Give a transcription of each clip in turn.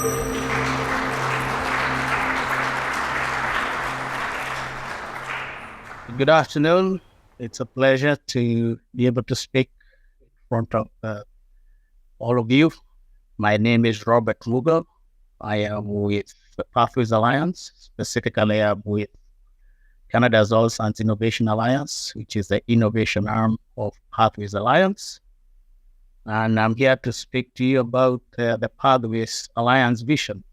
Good afternoon. It's a pleasure to be able to speak in front of all of you. My name is Robert Mugo. I am with the Pathways Alliance. Specifically, I'm with Canada's Oil Sands Innovation Alliance, which is the innovation arm of Pathways Alliance. And I'm here to speak to you about the Pathways Alliance vision.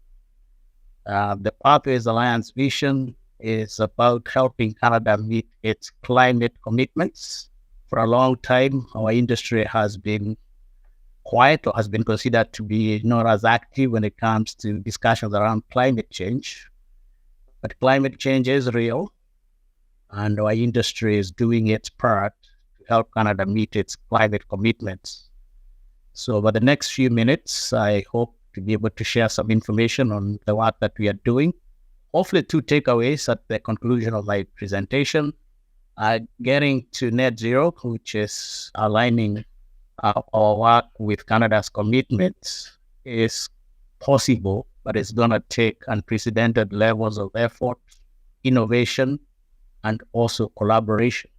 The Pathways Alliance vision is about helping Canada meet its climate commitments. For a long time, our industry has been quiet or has been considered to be not as active when it comes to discussions around climate change. But climate change is real, and our industry is doing its part to help Canada meet its climate commitments. So over the next few minutes, I hope to be able to share some information on the work that we are doing. Hopefully 2 takeaways at the conclusion of my presentation. Getting to net zero, which is aligning our work with Canada's commitments, is possible, but it's going to take unprecedented levels of effort, innovation, and also collaboration.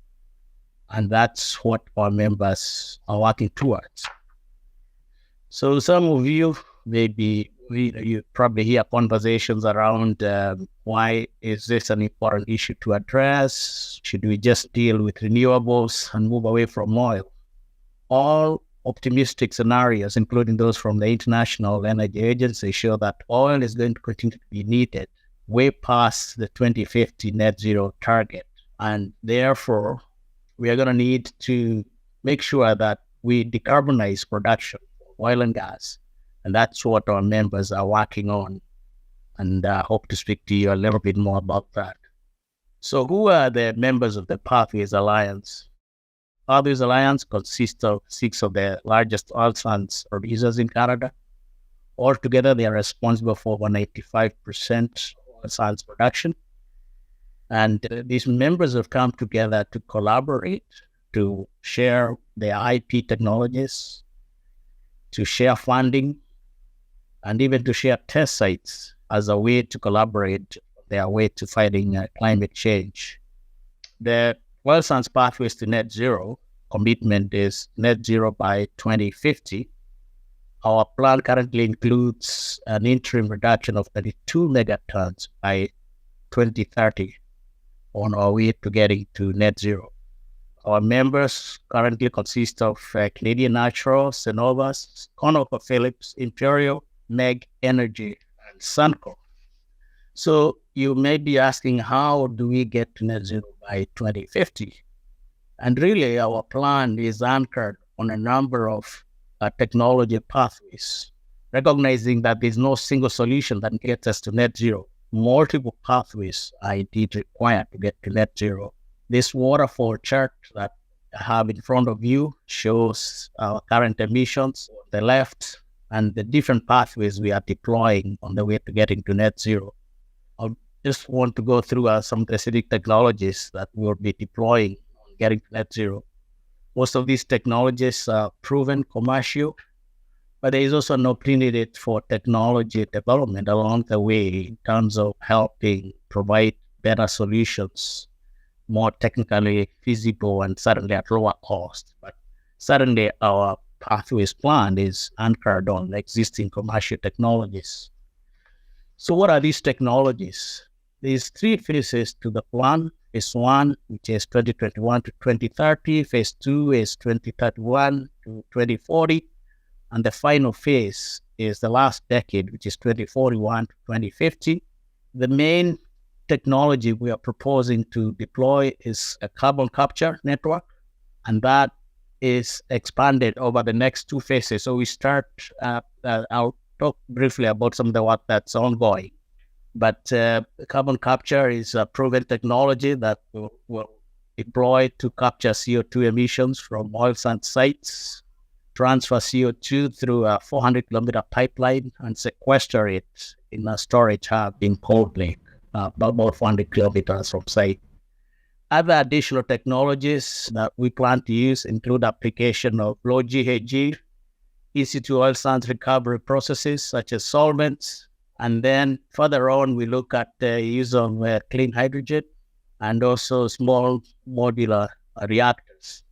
And that's what our members are working towards. So some of you you probably hear conversations around why is this an important issue to address? Should we just deal with renewables and move away from oil? All optimistic scenarios, including those from the International Energy Agency, show that oil is going to continue to be needed way past the 2050 net zero target. And therefore, we are going to need to make sure that we decarbonize production of oil and gas. And that's what our members are working on. And I hope to speak to you a little bit more about that. So who are the members of the Pathways Alliance? Pathways Alliance consists of 6 of the largest oil sands producers in Canada. Altogether, they are responsible for over 95% oil sands production. And these members have come together to collaborate, to share their IP technologies, to share funding, and even to share test sites as a way to collaborate their way to fighting climate change. The Oil Sands Pathways to Net Zero commitment is net zero by 2050. Our plan currently includes an interim reduction of 32 megatons by 2030 on our way to getting to net zero. Our members currently consist of Canadian Natural, Cenovus, ConocoPhillips, Imperial, Meg Energy, and Suncor. So you may be asking, how do we get to net zero by 2050? And really, our plan is anchored on a number of technology pathways, recognizing that there's no single solution that gets us to net zero. Multiple pathways are indeed required to get to net zero. This waterfall chart that I have in front of you shows our current emissions on the left and the different pathways we are deploying on the way to getting to net zero. I just want to go through some specific technologies that we'll be deploying on getting to net zero. Most of these technologies are proven commercial, but there is also an opportunity for technology development along the way in terms of helping provide better solutions, more technically feasible and certainly at lower cost. But certainly our Pathways plan is anchored on existing commercial technologies. So what are these technologies? There's 3 phases to the plan. Phase 1, which is 2021 to 2030. Phase 2 is 2031 to 2040. And the final phase is the last decade, which is 2041 to 2050. The main technology we are proposing to deploy is a carbon capture network, and that is expanded over the next 2 phases. So we start, I'll talk briefly about some of the work that's ongoing. But carbon capture is a proven technology that will deploy to capture CO2 emissions from oil sand sites, transfer CO2 through a 400-kilometer pipeline, and sequester it in a storage hub in Cold Lake, about 400 kilometers from site. Other additional technologies that we plan to use include application of low GHG, in-situ oil sands recovery processes such as solvents. And then further on, we look at the use of clean hydrogen and also small modular reactors.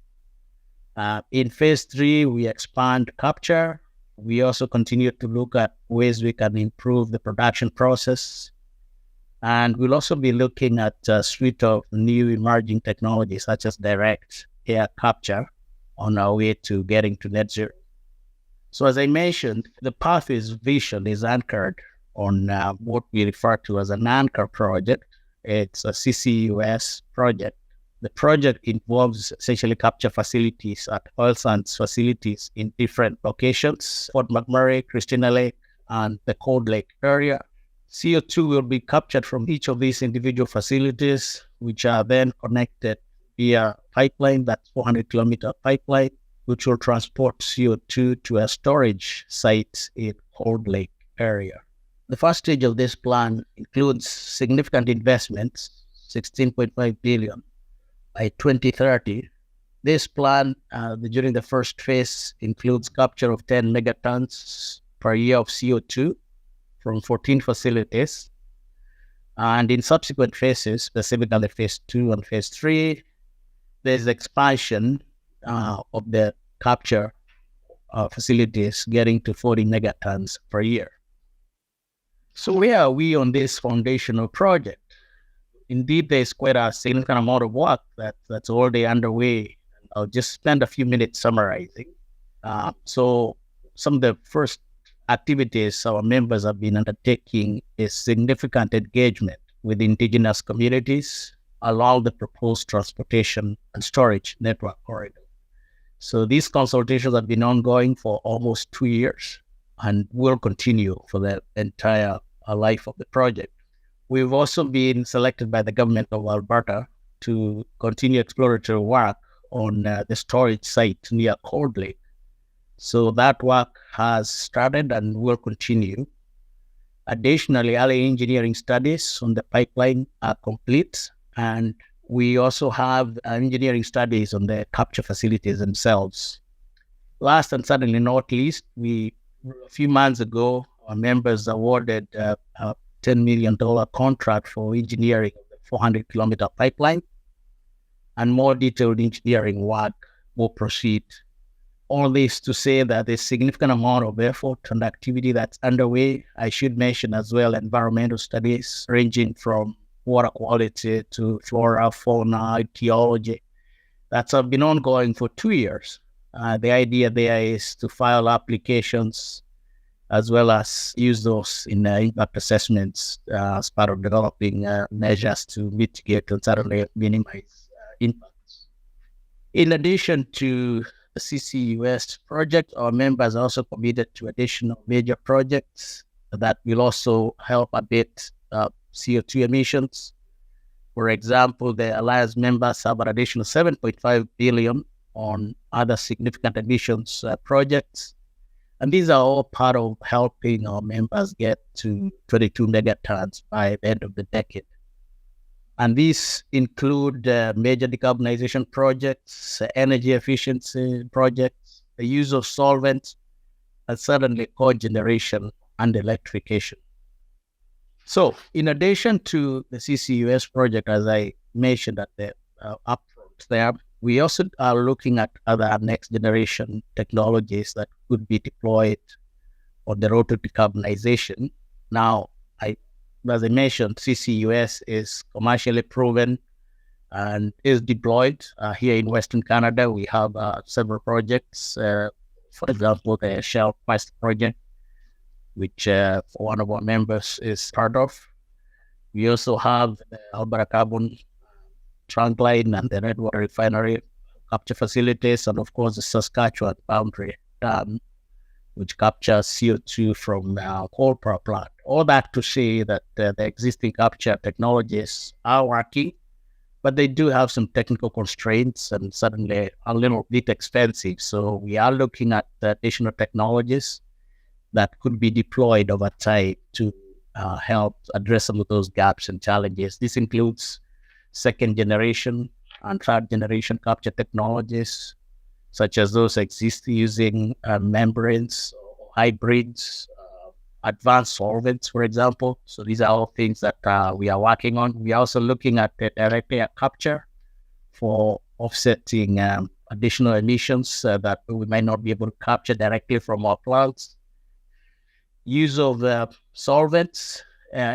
In phase 3, we expand capture. We also continue to look at ways we can improve the production process. And we'll also be looking at a suite of new emerging technologies such as direct air capture on our way to getting to net zero. So as I mentioned, the Pathways vision is anchored on what we refer to as an anchor project. It's a CCUS project. The project involves essentially capture facilities at oil sands facilities in different locations, Fort McMurray, Christina Lake, and the Cold Lake area. CO2 will be captured from each of these individual facilities, which are then connected via pipeline, that's 400-kilometer pipeline, which will transport CO2 to a storage site in Cold Lake area. The first stage of this plan includes significant investments, $16.5 billion by 2030. This plan, during the first phase, includes capture of 10 megatons per year of CO2 from 14 facilities. And in subsequent phases, specifically phase 2 and phase 3, there's expansion of the capture facilities getting to 40 megatons per year. So where are we on this foundational project? Indeed, there's quite a significant amount of work that's already underway. I'll just spend a few minutes summarizing. So some of the first activities our members have been undertaking is significant engagement with indigenous communities along the proposed transportation and storage network corridor. So these consultations have been ongoing for almost 2 years and will continue for the entire life of the project. We've also been selected by the government of Alberta to continue exploratory work on the storage site near Cold Lake. So that work has started and will continue. Additionally, early engineering studies on the pipeline are complete, and we also have engineering studies on the capture facilities themselves. Last and certainly not least, a few months ago, our members awarded a $10 million contract for engineering of the 400-kilometer pipeline, and more detailed engineering work will proceed. All this to say that there's a significant amount of effort and activity that's underway. I should mention as well environmental studies ranging from water quality to flora, fauna, ecology. That's been ongoing for 2 years. The idea there is to file applications as well as use those in impact assessments as part of developing measures to mitigate and certainly minimize impacts. In addition to the CCUS project, our members are also committed to additional major projects that will also help abate CO2 emissions. For example, the Alliance members have an additional $7.5 billion on other significant emissions projects. And these are all part of helping our members get to 22 megatons by the end of the decade. And these include major decarbonization projects, energy efficiency projects, the use of solvents, and certainly cogeneration and electrification. So in addition to the CCUS project, as I mentioned at the upfront there, we also are looking at other next generation technologies that could be deployed on the road to decarbonization. Now, as I mentioned, CCUS is commercially proven and is deployed here in Western Canada. We have several projects, for example, the Shell Quest project, which one of our members is part of. We also have the Alberta Carbon trunk line and the Redwater refinery capture facilities, and of course the Saskatchewan boundary dam, which captures CO2 from coal power plant. All that to say that the existing capture technologies are working, but they do have some technical constraints and certainly a little bit expensive. So we are looking at additional technologies that could be deployed over time to help address some of those gaps and challenges. This includes second generation and third generation capture technologies, such as those exist using membranes, or hybrids, advanced solvents, for example. So these are all things that we are working on. We are also looking at the direct air capture for offsetting additional emissions that we might not be able to capture directly from our plants. Use of solvents,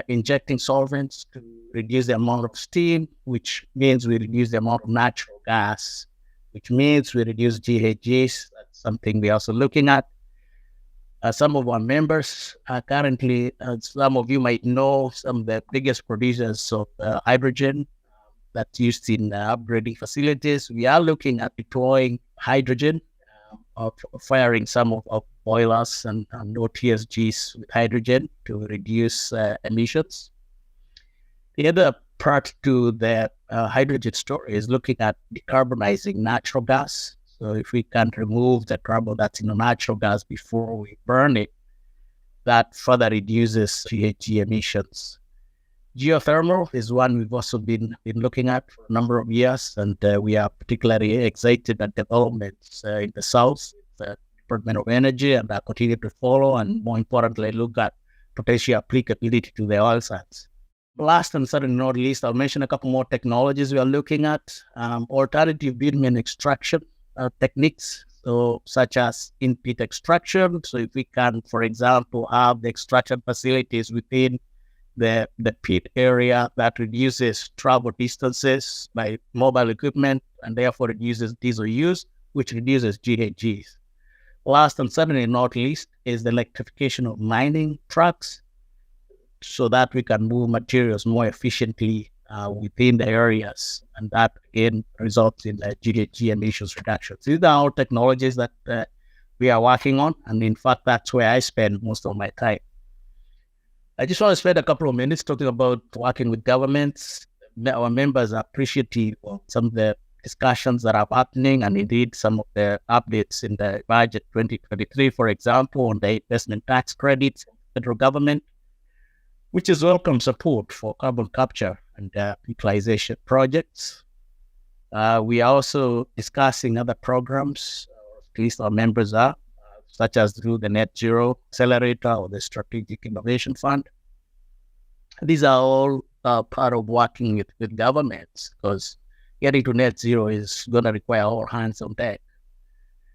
injecting solvents to reduce the amount of steam, which means we reduce the amount of natural gas, which means we reduce GHGs. That's something we're also looking at. Some of our members are currently, some of you might know, some of the biggest producers of hydrogen that's used in upgrading facilities. We are looking at deploying hydrogen, of firing some of boilers and OTSGs with hydrogen to reduce emissions. The other part to the hydrogen story is looking at decarbonizing natural gas. So if we can remove the carbon that's in the natural gas before we burn it, that further reduces GHG emissions. Geothermal is one we've also been looking at for a number of years, and we are particularly excited at developments in the south, the Department of Energy, and continue to follow, and more importantly, look at potential applicability to the oil sands. Last and certainly not least, I'll mention a couple more technologies we are looking at. Alternative bitumen extraction techniques, so such as in-pit extraction. So if we can, for example, have the extraction facilities within the pit area, that reduces travel distances by mobile equipment and therefore reduces diesel use, which reduces GHGs. Last and certainly not least is the electrification of mining trucks, so that we can move materials more efficiently within the areas, and that again results in GHG emissions reductions. These are all technologies that we are working on, and in fact that's where I spend most of my time. I just want to spend a couple of minutes talking about working with governments. Our members are appreciative of some of the discussions that are happening, and indeed some of the updates in the budget 2023, for example, on the investment tax credits from the federal government, which is welcome support for carbon capture and utilization projects. We are also discussing other programs, at least our members are, such as through the Net Zero Accelerator or the Strategic Innovation Fund. These are all part of working with governments, because getting to net zero is going to require all hands on deck.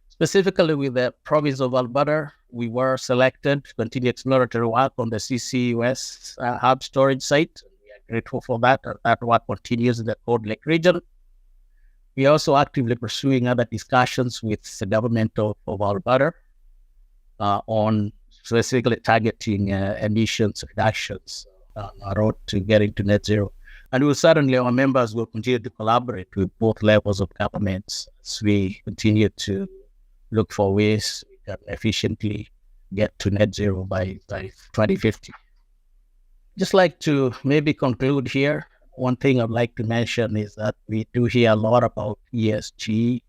Specifically with the province of Alberta, we were selected to continue exploratory work on the CCUS hub storage site. We are grateful for that. That work continues in the Cold Lake region. We are also actively pursuing other discussions with the government of Alberta on specifically targeting emissions reductions on our road to getting to net zero. And our members will continue to collaborate with both levels of governments as we continue to look for ways we can efficiently get to net zero by 2050. Just like to maybe conclude here, one thing I'd like to mention is that we do hear a lot about ESG,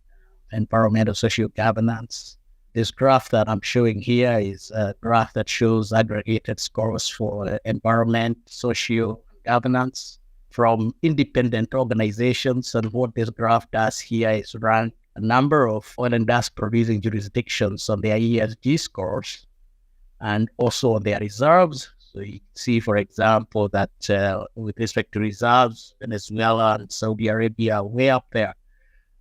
environmental social governance. This graph that I'm showing here is a graph that shows aggregated scores for environment, social governance from independent organizations. And what this graph does here is rank a number of oil and gas producing jurisdictions on their ESG scores and also on their reserves. So you see, for example, that with respect to reserves, Venezuela and Saudi Arabia are way up there.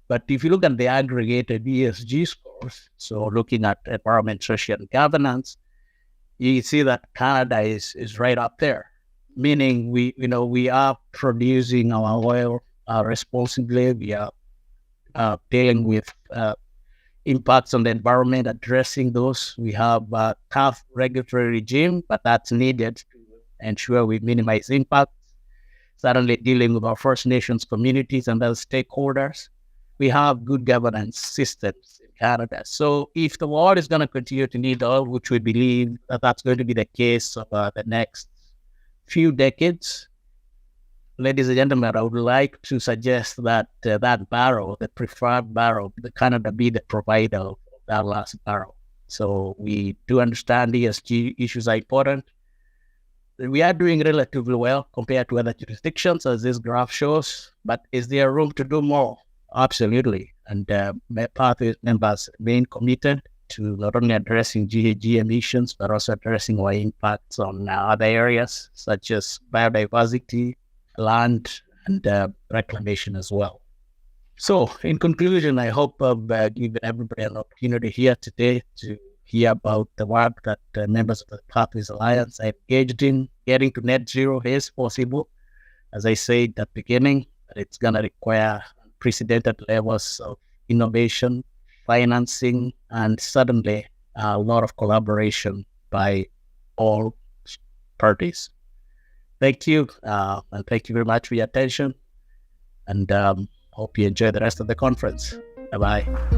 But if you look at the aggregated ESG scores, so looking at environment, social, and governance, you see that Canada is right up there. Meaning we are producing our oil responsibly. We are dealing with impacts on the environment, addressing those. We have a tough regulatory regime, but that's needed to ensure we minimize impacts. Certainly dealing with our First Nations communities and other stakeholders. We have good governance systems in Canada. So if the world is going to continue to need oil, which we believe that's going to be the case of the next few decades, ladies and gentlemen, I would like to suggest that that barrel, the preferred barrel, Canada be the provider of that last barrel. So we do understand ESG issues are important. We are doing relatively well compared to other jurisdictions, as this graph shows, but is there room to do more? Absolutely. and Pathways members remain committed to not only addressing GHG emissions, but also addressing our impacts on other areas such as biodiversity, land, and reclamation as well. So, in conclusion, I hope I've given everybody an opportunity here today to hear about the work that members of the Pathways Alliance are engaged in. Getting to net zero is possible. As I said at the beginning, it's going to require unprecedented levels of innovation, financing, and suddenly a lot of collaboration by all parties. Thank you, and thank you very much for your attention, and hope you enjoy the rest of the conference. Bye-bye.